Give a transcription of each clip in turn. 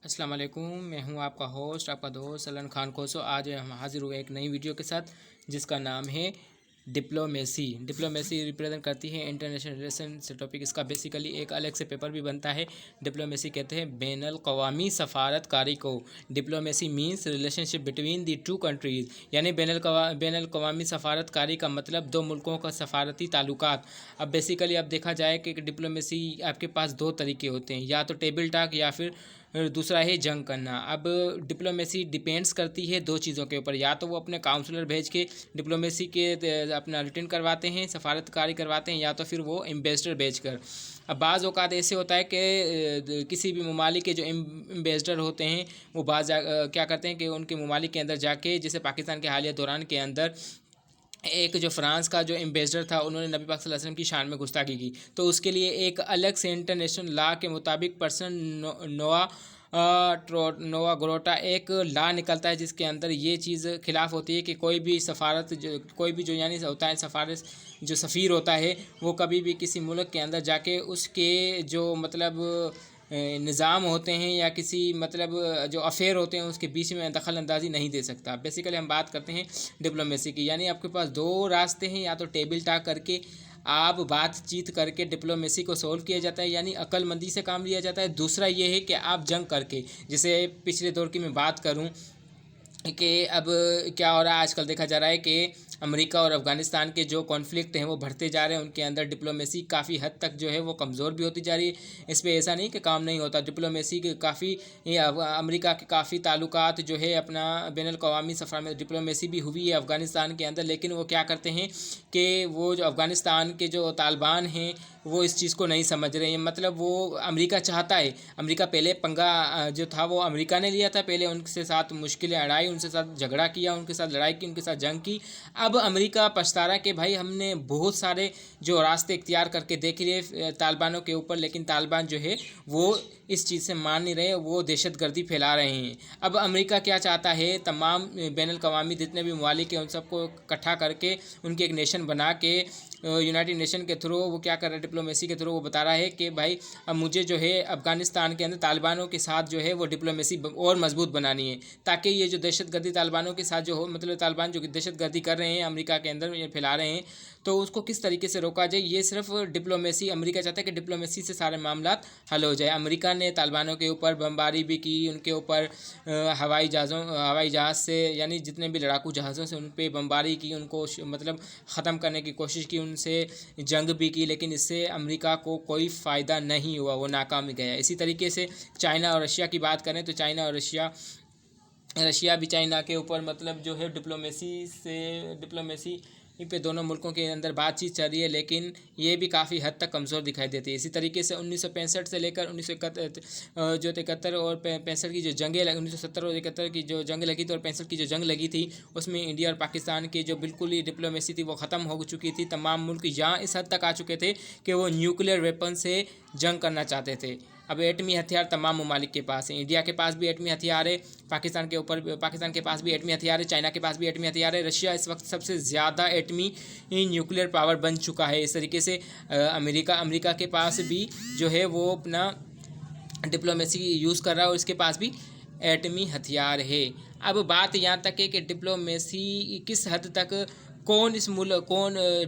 अस्सलाम वालेकुम। मैं हूं आपका होस्ट, आपका दोस्त सलन खान खोसो। आज हम हाजिर हुए एक नई वीडियो के साथ जिसका नाम है डिप्लोमेसी। डिप्लोमेसी रिप्रेजेंट करती है इंटरनेशनल रिलेशन से टॉपिक। इसका बेसिकली एक अलग से पेपर भी बनता है। डिप्लोमेसी कहते हैं बैनुल क़वामी सफारतकारी को। Diplomacy means relationship between the to countries, यानी बैनुल क़वामी सफारतकारी का मतलब दो मुल्कों का सफारती ताल्लुकात। अब बेसिकली अब देखा जाए कि डिप्लोमेसी आपके पास दो तरीके होते हैं, या तो टेबल टॉक या फिर दूसरा है जंग करना। अब डिप्लोमेसी डिपेंड्स करती है दो चीज़ों के ऊपर, या तो वो अपने काउंसलर भेज के डिप्लोमेसी के अपना रिटर्न करवाते हैं, सफारतकारी करवाते हैं, या तो फिर वो एम्बेसडर भेज कर। अब बाज़ औक़ात ऐसे होता है कि किसी भी ममालिक के जो एम्बेसडर होते हैं वो क्या करते हैं कि उनके ममालिक के अंदर जाके, जैसे पाकिस्तान के हालिया दौरान के अंदर एक जो फ्रांस का जो एम्बेसडर था, उन्होंने नबी पाक सल्लल्लाहु अलैहि वसल्लम की शान में गुस्ताखी की, तो उसके लिए एक अलग से इंटरनेशनल लॉ के मुताबिक नोवा ग्रोटा एक लॉ निकलता है जिसके अंदर ये चीज़ खिलाफ होती है कि कोई भी जो यानी होता है सफारत जो सफ़ीर होता है, वो कभी भी किसी मुल्क के अंदर जाके उसके जो मतलब निज़ाम होते हैं या किसी मतलब जो अफेयर होते हैं उसके बीच में दखल अंदाज़ी नहीं दे सकता। बेसिकली हम बात करते हैं डिप्लोमेसी की, यानी आपके पास दो रास्ते हैं, या तो टेबल टॉक करके आप बातचीत करके डिप्लोमेसी को सोल्व किया जाता है, यानी अक्लमंदी से काम लिया जाता है। दूसरा ये है कि आप जंग करके, जैसे पिछले दौर की मैं बात करूं कि अब क्या हो रहा है, आजकल देखा जा रहा है कि अमेरिका और अफ़गानिस्तान के जो कॉन्फ्लिक्ट हैं वो बढ़ते जा रहे हैं। उनके अंदर डिप्लोमेसी काफ़ी हद तक जो है वो कमज़ोर भी होती जा रही है। इस पे ऐसा नहीं कि काम नहीं होता, डिप्लोमेसी के काफ़ी अमेरिका के काफ़ी ताल्लुकात जो है अपना बैनुल क़वामी सफ़ा में डिप्लोमेसी भी हुई है अफ़गानिस्तान के अंदर। लेकिन वो क्या करते हैं कि वो जो अफ़गानिस्तान के जो तालिबान हैं वो इस चीज़ को नहीं समझ रहे हैं। मतलब वो अमेरिका चाहता है, अमेरिका पहले पंगा जो था वो अमेरिका ने लिया था, पहले उनके साथ मुश्किलें अड़ाई, उनके साथ झगड़ा किया, उनके साथ लड़ाई की, उनके साथ जंग की। अब अमेरिका पछता रहा है कि भाई हमने बहुत सारे जो रास्ते इख्तियार करके देख लिए तालिबानों के ऊपर, लेकिन तालिबान जो है वो इस चीज़ से मान नहीं रहे, वो दहशतगर्दी फैला रहे हैं। अब अमेरिका क्या चाहता है, तमाम बैनुल क़वामी जितने भी ममालिक हैं उन सबको इकट्ठा करके उनकी एक नेशन बना के यूनाइटेड नेशन के थ्रू वो क्या कर रहा है, डिप्लोमेसी के थ्रू वो बता रहा है कि भाई अब मुझे जो है अफ़गानिस्तान के अंदर तालिबानों के साथ जो है वो डिप्लोमेसी और मजबूत बनानी है, ताकि ये जो दहशतगर्दी तालिबानों के साथ जो हो, मतलब तालिबान जो दहशतगर्दी कर रहे हैं अमेरिका के अंदर ये फैला रहे हैं, तो उसको किस तरीके से रोका जाए। ये सिर्फ डिप्लोमेसी, अमेरिका चाहता है कि डिप्लोमेसी से सारे मामला हल हो जाए। अमेरिका ने तालिबानों के ऊपर बमबारी भी की, उनके ऊपर हवाई जहाज़ से, यानी जितने भी लड़ाकू जहाज़ों से उन पर बमबारी की, उनको मतलब ख़त्म करने की कोशिश की, उनसे जंग भी की, लेकिन इससे अमेरिका को कोई फ़ायदा नहीं हुआ, वो नाकाम गया। इसी तरीके से चाइना और रशिया की बात करें तो चाइना और रशिया भी चाइना के ऊपर मतलब जो है डिप्लोमेसी पे दोनों मुल्कों के अंदर बातचीत चल रही है, लेकिन ये भी काफ़ी हद तक कमज़ोर दिखाई देती है। इसी तरीके से 1965 से लेकर 1971 और 65 की जो जंगें 1970 और 71 की जो जंग लगी थी और 65 की जो जंग लगी थी, उसमें इंडिया और पाकिस्तान की जो बिल्कुल ही डिप्लोमेसी थी वो ख़त्म हो चुकी थी। तमाम मुल्क यहाँ इस हद तक आ चुके थे कि वो न्यूक्लियर वेपन से जंग करना चाहते थे। अब एटमी हथियार तमाम ममालिक के पास है, इंडिया के पास भी एटमी हथियार है, पाकिस्तान के पास भी एटमी हथियार है, चाइना के पास भी एटमी हथियार है, रशिया इस वक्त सबसे ज़्यादा एटमी न्यूक्लियर पावर बन चुका है। इस तरीके से अमेरिका के पास भी जो है वो अपना डिप्लोमेसी यूज़ कर रहा है और इसके पास भी एटमी हथियार है। अब बात यहाँ तक है कि डिप्लोमेसी किस हद तक कौन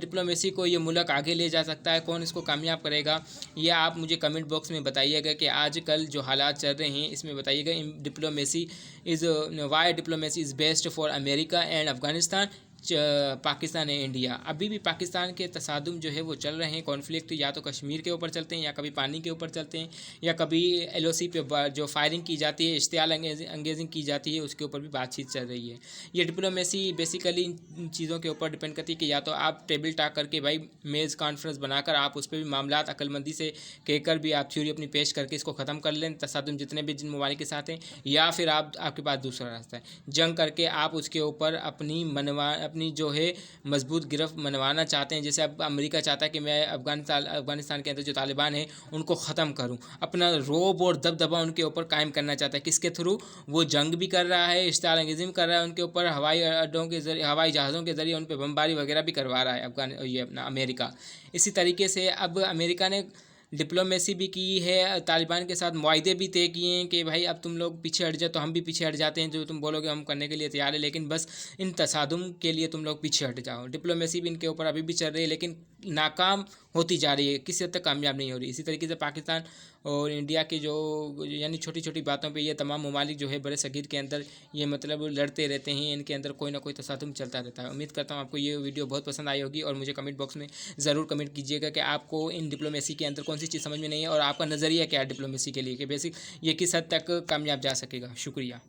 डिप्लोमेसी को ये मुल्क आगे ले जा सकता है, कौन इसको कामयाब करेगा, ये आप मुझे कमेंट बॉक्स में बताइएगा कि आजकल जो हालात चल रहे हैं इसमें बताइएगा। Why diplomacy is best for America and Afghanistan, Pakistan है इंडिया। अभी भी पाकिस्तान के तसादुम जो है वो चल रहे हैं, कॉन्फ्लिक्ट या तो कश्मीर के ऊपर चलते हैं, या कभी पानी के ऊपर चलते हैं, या कभी LOC पे जो फायरिंग की जाती है, इश्तियाल अंगेजिंग की जाती है, उसके ऊपर भी बातचीत चल रही है। ये डिप्लोमेसी बेसिकली इन चीज़ों के ऊपर डिपेंड करती है कि या तो आप टेबल टॉक करके भाई मेज़ कॉन्फ्रेंस बनाकर आप उस पर भी मामला अक्लमंदी से कहकर भी आप थ्योरी अपनी पेश करके इसको ख़त्म कर लें, तसादुम जितने भी जिन ममालिक के साथ हैं, या फिर आपके पास दूसरा रास्ता है, जंग करके आप उसके ऊपर अपनी जो है मजबूत गिरफ्त मनवाना चाहते हैं। जैसे अब अमेरिका चाहता है कि मैं अफ़गानिस्तान के अंदर जो तालिबान है उनको ख़त्म करूं, अपना रोब और दबदबा उनके ऊपर कायम करना चाहता है। किसके थ्रू? वो जंग भी कर रहा है, इश्तियाल अंगेज़ी कर रहा है, उनके ऊपर हवाई अड्डों के ज़रिए, हवाई जहाज़ों के ज़रिए उन पर बमबारी वगैरह भी करवा रहा है ये अपना अमेरिका। इसी तरीके से अब अमेरिका ने डिप्लोमेसी भी की है, तालिबान के साथ मुआहदे भी तय किए हैं कि भाई अब तुम लोग पीछे हट जाओ तो हम भी पीछे हट जाते हैं, जो तुम बोलोगे हम करने के लिए तैयार है, लेकिन बस इन तसादुम के लिए तुम लोग पीछे हट जाओ। डिप्लोमेसी भी इनके ऊपर अभी भी चल रही है, लेकिन नाकाम होती जा रही है, किसी हद तक कामयाब नहीं हो रही। इसी तरीके से पाकिस्तान और इंडिया की जो यानी छोटी छोटी बातों पे ये तमाम ममालिक जो है बड़े सगीर के अंदर ये मतलब लड़ते रहते हैं, इनके अंदर कोई ना कोई तसादुम चलता रहता है। उम्मीद करता हूँ आपको ये वीडियो बहुत पसंद आई होगी, और मुझे कमेंट बॉक्स में ज़रूर कमेंट कीजिएगा कि आपको इन डिप्लोमेसी के अंदर कौन सी चीज़ समझ में नहीं है और आपका नज़रिया क्या है डिप्लोमेसी के लिए, कि बेसिक ये किस हद तक कामयाब जा सकेगा। शुक्रिया।